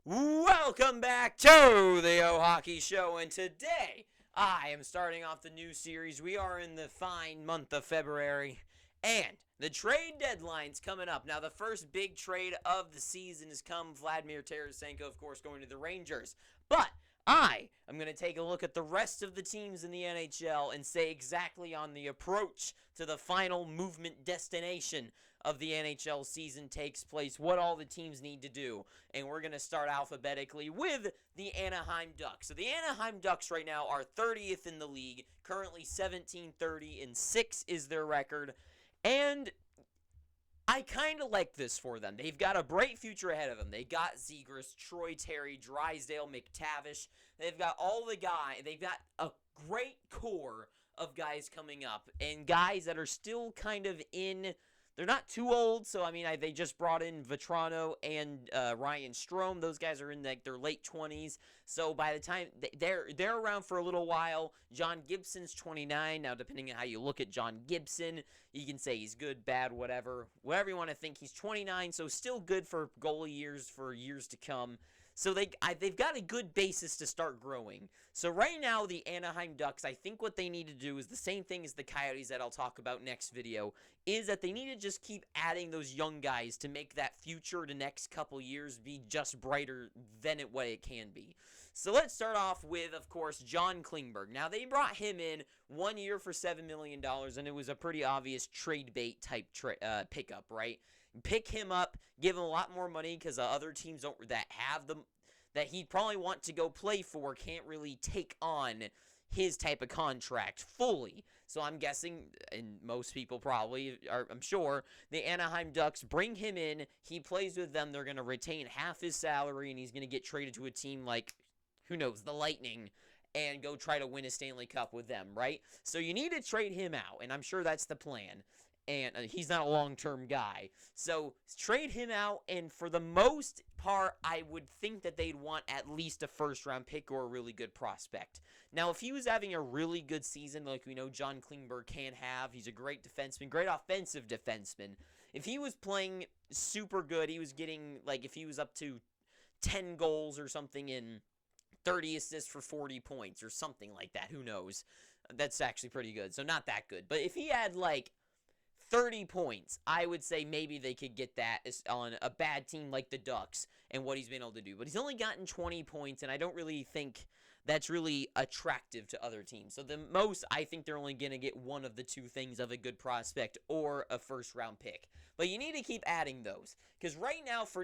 Welcome back to the O Hockey Show, and today I am starting off the new series. We are in the fine month of February, and the trade deadline's coming up. Now, the first big trade of the season has come. Vladimir Tarasenko, of course, going to the Rangers. But I am going to take a look at the rest of the teams in the NHL and say exactly on the approach to the final movement destination of the NHL season takes place, what all the teams need to do. And we're going to start alphabetically with the Anaheim Ducks. So the Anaheim Ducks right now are 30th in the league, currently 17-30-6 is their record. And I kind of like this for them. They've got a bright future ahead of them. They got Zegras, Troy Terry, Drysdale, McTavish. They've got all the guys. They've got a great core of guys coming up and guys that are still kind of in. They're not too old, so I mean, they just brought in Vetrano and Ryan Strome. Those guys are in like their late 20s, so by the time they're around for a little while. John Gibson's 29 now. Depending on how you look at John Gibson, you can say he's good, bad, whatever you want to think. He's 29, so still good for goalie years for years to come. So they've got a good basis to start growing. So right now, the Anaheim Ducks, I think what they need to do is the same thing as the Coyotes that I'll talk about next video, is that they need to just keep adding those young guys to make that future the next couple years be just brighter than what it can be. So let's start off with, of course, John Klingberg. Now, they brought him in 1 year for $7 million, and it was a pretty obvious trade bait type pickup, right? Pick him up, give him a lot more money because other teams that have them that he'd probably want to go play for can't really take on his type of contract fully. So I'm guessing, and most people probably are, I'm sure, the Anaheim Ducks bring him in, he plays with them, they're going to retain half his salary, and he's going to get traded to a team like, who knows, the Lightning, and go try to win a Stanley Cup with them, right? So you need to trade him out, and I'm sure that's the plan. And he's not a long-term guy. So trade him out, and for the most part, I would think that they'd want at least a first-round pick or a really good prospect. Now, if he was having a really good season, like we know John Klingberg can have, he's a great defenseman, great offensive defenseman. If he was playing super good, he was getting, like, if he was up to 10 goals or something in 30 assists for 40 points or something like that, who knows? That's actually pretty good, so not that good. But if he had, like, 30 points, I would say maybe they could get that on a bad team like the Ducks and what he's been able to do. But he's only gotten 20 points, and I don't really think that's really attractive to other teams. So the most, I think they're only going to get one of the two things of a good prospect or a first-round pick. But you need to keep adding those. Because right now, for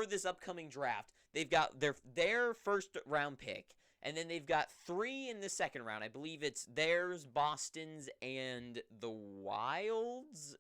this upcoming draft, they've got their first-round pick. And then they've got 3 in the second round. I believe it's theirs, Boston's, and the Wild's.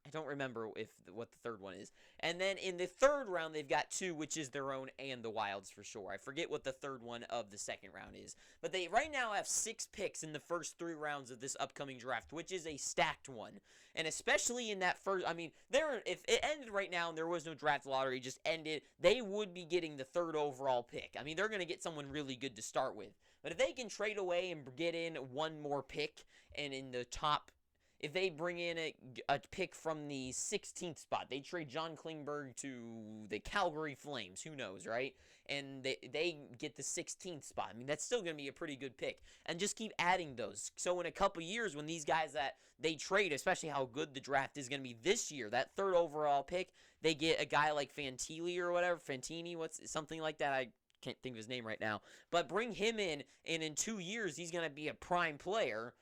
I don't remember what the third one is. And then in the third round, they've got 2, which is their own and the Wild's for sure. I forget what the third one of the second round is. But they right now have 6 picks in the first 3 rounds of this upcoming draft, which is a stacked one. And especially in that first, I mean, if it ended right now and there was no draft lottery, just ended, they would be getting the 3rd overall pick. I mean, they're going to get someone really good to start with. But if they can trade away and get in one more pick, and in the top, if they bring in a pick from the 16th spot, they trade John Klingberg to the Calgary Flames, who knows, right? And they get the 16th spot. I mean, that's still going to be a pretty good pick. And just keep adding those. So in a couple years, when these guys that they trade, especially how good the draft is going to be this year, that 3rd overall pick, they get a guy like Fantilli or whatever, Fantini, something like that. I can't think of his name right now. But bring him in, and in 2 years, he's going to be a prime player.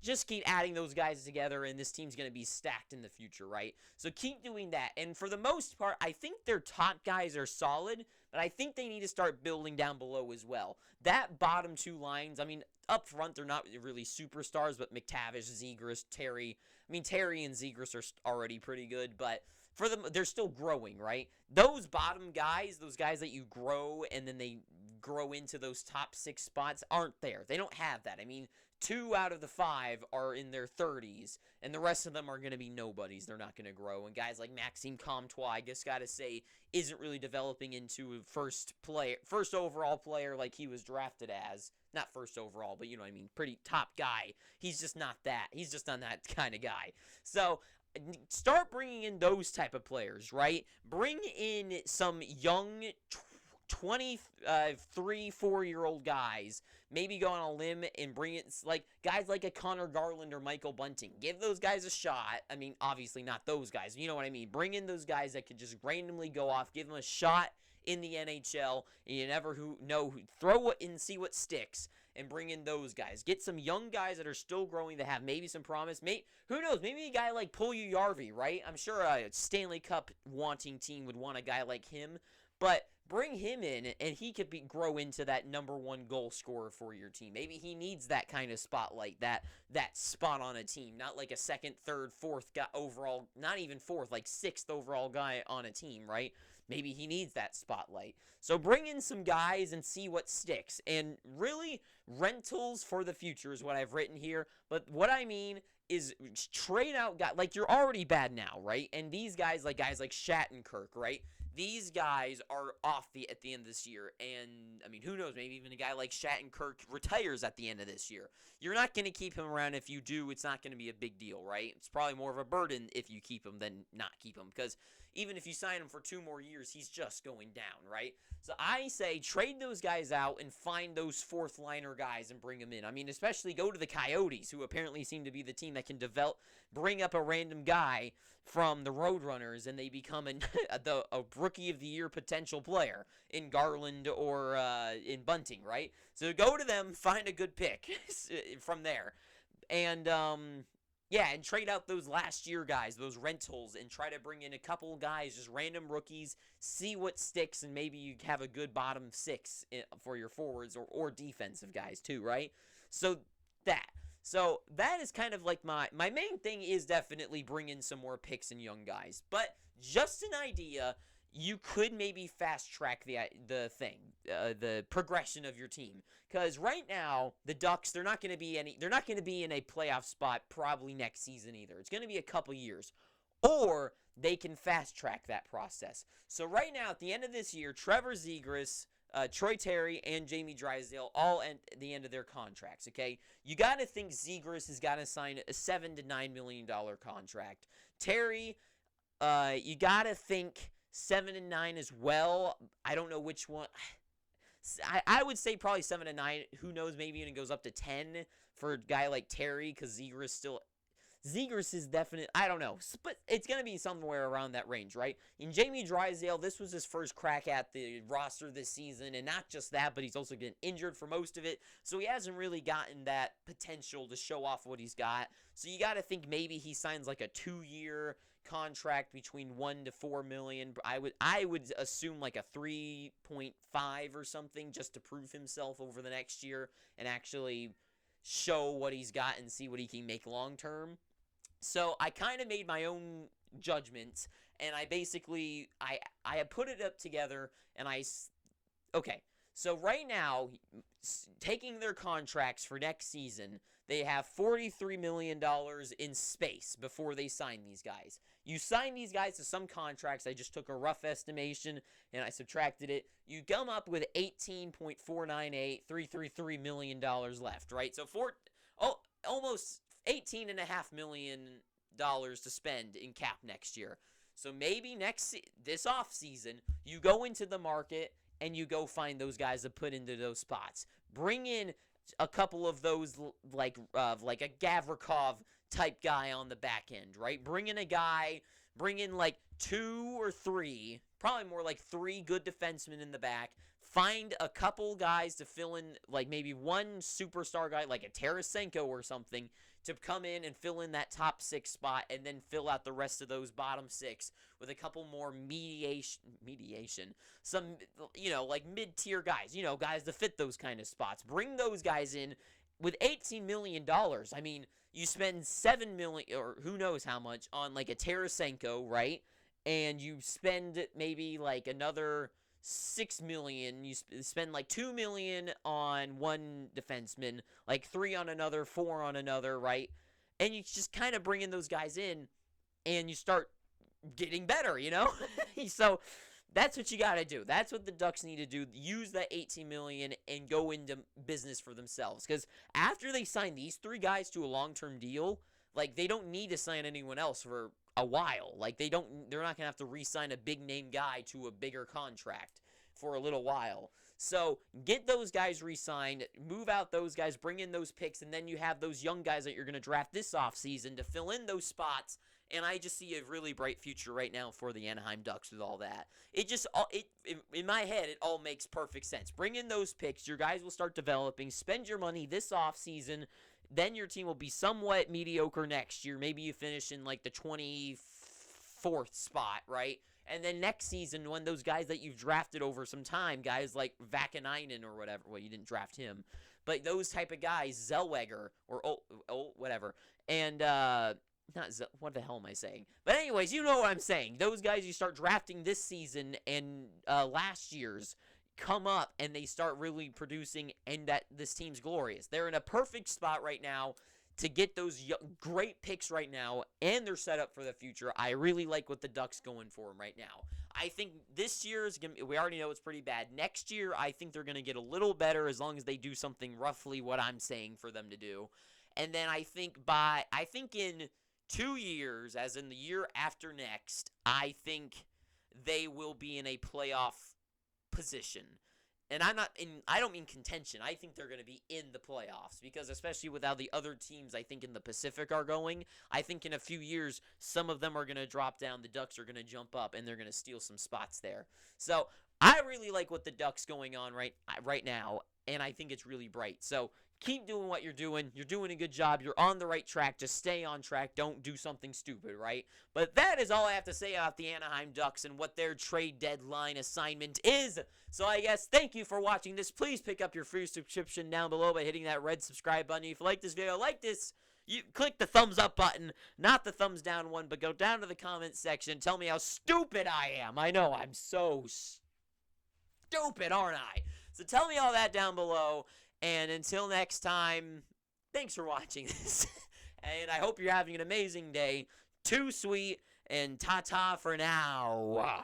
Just keep adding those guys together, and this team's going to be stacked in the future, right? So keep doing that. And for the most part, I think their top guys are solid, but I think they need to start building down below as well. That bottom 2 lines, I mean, up front, they're not really superstars, but McTavish, Zegras, Terry. I mean, Terry and Zegras are already pretty good, but for them, they're still growing, right? Those bottom guys, those guys that you grow and then they grow into those top 6 spots aren't there. They don't have that. I mean, 2 out of the 5 are in their 30s, and the rest of them are going to be nobodies. They're not going to grow. And guys like Maxime Comtois, I just got to say, isn't really developing into a first overall player like he was drafted as. Not first overall, but you know what I mean, pretty top guy. He's just not that. He's just not that kind of guy. So start bringing in those type of players, right? Bring in some young 23, 4-year-old guys. Maybe go on a limb and bring it, like, guys like a Connor Garland or Michael Bunting. Give those guys a shot. I mean, obviously not those guys. You know what I mean? Bring in those guys that could just randomly go off. Give them a shot in the NHL. And you never know. Throw it and see what sticks. And bring in those guys. Get some young guys that are still growing that have maybe some promise. Who knows? Maybe a guy like Puljujärvi, right? I'm sure a Stanley Cup wanting team would want a guy like him. But bring him in, and he could grow into that number one goal scorer for your team. Maybe he needs that kind of spotlight, that spot on a team. Not like a second, third, fourth guy overall, not even fourth, like sixth overall guy on a team, right? Maybe he needs that spotlight. So bring in some guys and see what sticks. And really, rentals for the future is what I've written here. But what I mean is trade out guys. Like, you're already bad now, right? And these guys like Shattenkirk, right? These guys are off at the end of this year. And, I mean, who knows? Maybe even a guy like Shattenkirk retires at the end of this year. You're not going to keep him around. If you do, it's not going to be a big deal, right? It's probably more of a burden if you keep him than not keep him. Because even if you sign him for 2 more years, he's just going down, right? So I say trade those guys out and find those fourth-liner guys and bring them in. I mean, especially go to the Coyotes, who apparently seem to be the team that can bring up a random guy from the Roadrunners, and they become a Rookie of the Year potential player in Garland or in Bunting, right? So go to them, find a good pick from there. And, and trade out those last year guys, those rentals, and try to bring in a couple guys, just random rookies, see what sticks, and maybe you have a good bottom 6 for your forwards or defensive guys too, right? So that is kind of like my main thing is definitely bring in some more picks and young guys. But just an idea, you could maybe fast track the progression of your team. Because right now, the Ducks, they're not going to be in a playoff spot probably next season either. It's going to be a couple years. Or they can fast track that process. So right now, at the end of this year, Trevor Zegras, Troy Terry, and Jamie Drysdale all at the end of their contracts, okay? You got to think Zegras has got to sign a $7 to $9 million contract. Terry, you got to think 7 and 9 as well. I don't know which one. I would say probably 7 and 9. Who knows? Maybe even it goes up to 10 for a guy like Terry, because Zegras is definite. I don't know. But it's going to be somewhere around that range, right? In Jamie Drysdale, this was his first crack at the roster this season. And not just that, but he's also been injured for most of it. So he hasn't really gotten that potential to show off what he's got. So you got to think maybe he signs like a 2-year contract between 1 to 4 million. I would assume like a 3.5 or something, just to prove himself over the next year and actually show what he's got and see what he can make long term. So I kind of made my own judgments, and I basically I put it up together, and okay. So right now, taking their contracts for next season, they have $43 million in space before they sign these guys. You sign these guys to some contracts. I just took a rough estimation, and I subtracted it. You come up with $18.498333 million left, right? So almost $18.5 million to spend in cap next year. So maybe this offseason, you go into the market and you go find those guys to put into those spots. Bring in a couple of those, like a Gavrikov type guy on the back end, right? Bring in like 2 or 3, probably more like 3 good defensemen in the back. Find a couple guys to fill in, like maybe one superstar guy, like a Tarasenko or something, to come in and fill in that top 6 spot, and then fill out the rest of those bottom 6 with a couple more mediation. Some, like mid-tier guys, guys to fit those kind of spots. Bring those guys in with $18 million. I mean, you spend $7 million, or who knows how much, on like a Tarasenko, right? And you spend maybe like another $6 million. You spend like $2 million on one defenseman, like 3 on another, 4 on another, right? And you just kind of bring in those guys in, and you start getting better, So that's what you got to do. That's what the Ducks need to do. Use that $18 million and go into business for themselves. Because after they sign these 3 guys to a long-term deal, like, they don't need to sign anyone else for a while. Like, they're not going to have to re-sign a big-name guy to a bigger contract for a little while. So get those guys re-signed, move out those guys, bring in those picks, and then you have those young guys that you're going to draft this offseason to fill in those spots. And I just see a really bright future right now for the Anaheim Ducks with all that. In my head, it all makes perfect sense. Bring in those picks. Your guys will start developing. Spend your money this offseason. Then your team will be somewhat mediocre next year. Maybe you finish in like the 24th spot, right? And then next season, when those guys that you've drafted over some time, guys like Vakanainen or whatever, well, you didn't draft him, but those type of guys, Zellweger or whatever, and what the hell am I saying? But anyways, you know what I'm saying. Those guys you start drafting this season and last year's come up and they start really producing, and that this team's glorious. They're in a perfect spot right now to get those great picks right now, and they're set up for the future. I really like what the Ducks going for them right now. I think this year is going to, we already know it's pretty bad. Next year, I think they're going to get a little better as long as they do something roughly what I'm saying for them to do. And then I think in 2 years, as in the year after next, I think they will be in a playoff position. And I don't mean contention. I think they're going to be in the playoffs because especially with how the other teams I think in the Pacific are going, I think in a few years some of them are going to drop down, the Ducks are going to jump up, and they're going to steal some spots there. So I really like what the Ducks going on right now, and I think it's really bright. So keep doing what you're doing. You're doing a good job. You're on the right track. Just stay on track. Don't do something stupid, right? But that is all I have to say about the Anaheim Ducks and what their trade deadline assignment is. So I guess thank you for watching this. Please pick up your free subscription down below by hitting that red subscribe button. If you like this video, you click the thumbs up button, not the thumbs down one, but go down to the comments section. Tell me how stupid I am. I know I'm so stupid, aren't I? So tell me all that down below. And until next time, thanks for watching this. And I hope you're having an amazing day. Too sweet, and ta-ta for now.